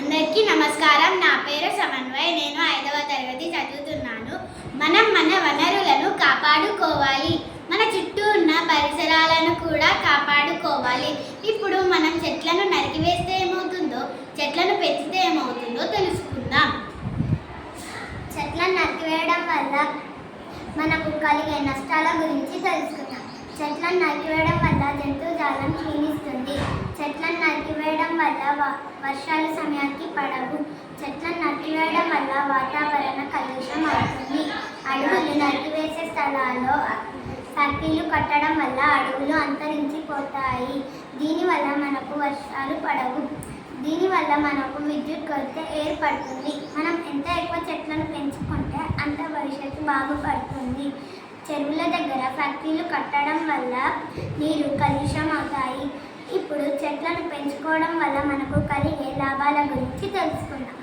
అందరికీ నమస్కారం. నా పేరు సమన్వయ్. నేను 5వ తరగతి చదువుతున్నాను. మనం మన వనరులను కాపాడుకోవాలి. మన చుట్టూ ఉన్న పరిసరాలను కూడా కాపాడుకోవాలి. ఇప్పుడు మనం చెట్లను నరికివేస్తే ఏమవుతుందో, చెట్లను పెంచితే ఏమవుతుందో తెలుసుకుందాం. చెట్లను నరికివేయడం వల్ల మనకు కలిగే నష్టాల గురించి తెలుసుకుందాం. చెట్లను నరికివేయడం వల్ల జంతుజాలం క్షీణిస్తుంది. చెట్లను నరికివేయడం వల్ల వర్షాలు సమయానికి పడవు. చెట్లను నరికివేయడం వల్ల వాతావరణ కాలుష్యం అవుతుంది. అడవులు నరికివేసే స్థలాల్లో ఫ్యాక్టరీలు కట్టడం వల్ల అడవులు అంతరించిపోతాయి. దీనివల్ల మనకు వర్షాలు పడవు. దీనివల్ల మనకు విద్యుత్ కొరత ఏర్పడుతుంది. మనం ఎంత ఎక్కువ చెట్లను పెంచుకుంటే అంత భవిష్యత్తు బాగుపడుతుంది. చెరువుల దగ్గర ఫ్యాక్టరీలు కట్టడం వల్ల నీరు కాలుష్యం అవుతాయి. ఇప్పుడు చెట్లను పెంచుకోవడం వల్ల మనకు కలిగే లాభాల గురించి తెలుసుకుందాం.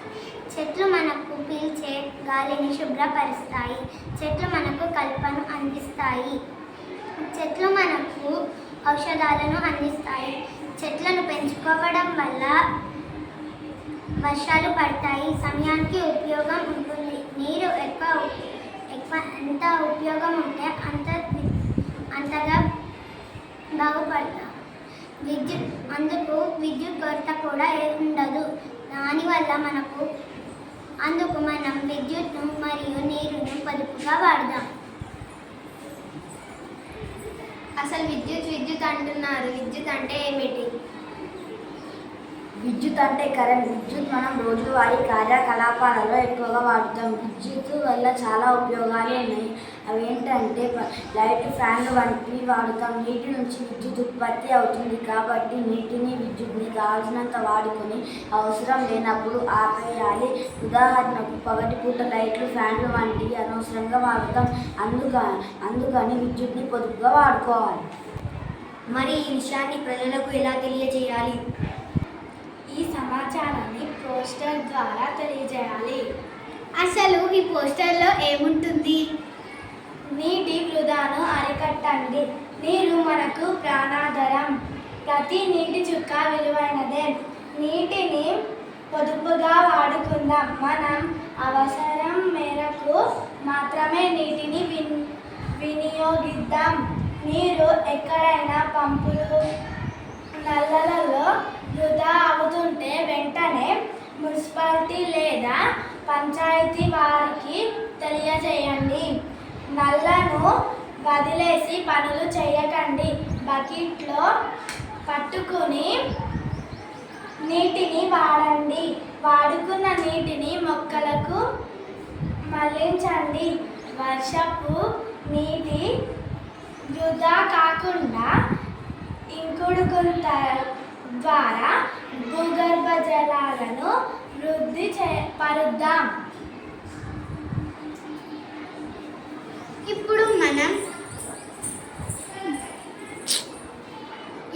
చెట్లు మనకు పీల్చే గాలిని శుభ్రపరుస్తాయి. చెట్లు మనకు కల్పను అందిస్తాయి. చెట్లు మనకు ఔషధాలను అందిస్తాయి. చెట్లను పెంచుకోవడం వల్ల వర్షాలు పడతాయి. సమయానికి ఉపయోగం ఉంటుంది. నీరు ఎంత ఉపయోగం ఉంటే అంతగా బాగుపడతాం. విద్యుత్ కొరత కూడా ఉండదు. దానివల్ల అందుకు మనం విద్యుత్ను మరియు నీరును పొదుపుగా వాడదాం. అసలు విద్యుత్ అంటున్నారు. విద్యుత్ అంటే ఏమిటి? విద్యుత్ అంటే కరెంట్. విద్యుత్ మనం రోజువారీ కార్యకలాపాలలో ఎక్కువగా వాడుతాం. విద్యుత్ వల్ల చాలా ఉపయోగాలు ఉన్నాయి. అవి ఏంటంటే లైట్, ఫ్యాన్లు వంటివి వాడుతాం. నీటి నుంచి విద్యుత్ ఉత్పత్తి అవుతుంది కాబట్టి నీటిని, విద్యుత్ని కావాల్సినంత వాడుకొని అవసరం లేనప్పుడు ఆపేయాలి. ఉదాహరణకు పగటిపూట లైట్లు, ఫ్యాన్లు వంటివి అనవసరంగా వాడుతాం. అందుకని విద్యుత్ని పొదుపుగా వాడుకోవాలి. మరి ఈ విషయాన్ని ప్రజలకు ఎలా తెలియజేయాలి? ఈ సమాచారాన్ని పోస్టర్ ద్వారా తెలియజేయాలి. అసలు ఈ పోస్టర్లో ఏముంటుంది? నీటి వృధాను అరికట్టండి. నీరు మనకు ప్రాణాధారం. ప్రతి నీటి చుక్క విలువైనదే. నీటిని పొదుపుగా వాడుకుందాం. మనం అవసరం మేరకు మాత్రమే నీటిని వినియోగిద్దాం. నీరు ఎక్కడైనా పంపులు, నల్లలలో వృధా అవుతుంటే వెంటనే మున్సిపాలిటీ లేదా పంచాయతీ వారికి తెలియజేయండి. నల్లను వదిలేసి పనులు చేయకండి. బకెట్లో పట్టుకుని నీటిని వాడండి. వాడుకున్న నీటిని మొక్కలకు మళ్లించండి. వర్షపు నీటి వృధా కాకుండా ఇంకుడు గుంత ద్వారా భూగర్భ జలాలను వృద్ధి పరుద్దాం.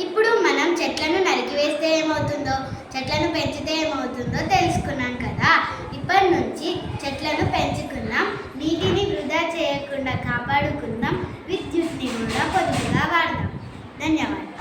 ఇప్పుడు మనం చెట్లను నరికివేస్తే ఏమవుతుందో, చెట్లను పెంచితే ఏమవుతుందో తెలుసుకున్నాం కదా. ఇప్పటి నుంచి చెట్లను పెంచుకుందాం, నీటిని వృధా చేయకుండా కాపాడుకుందాం, విద్యుత్ని కూడా పొదుపుగా వాడదాం. ధన్యవాదాలు.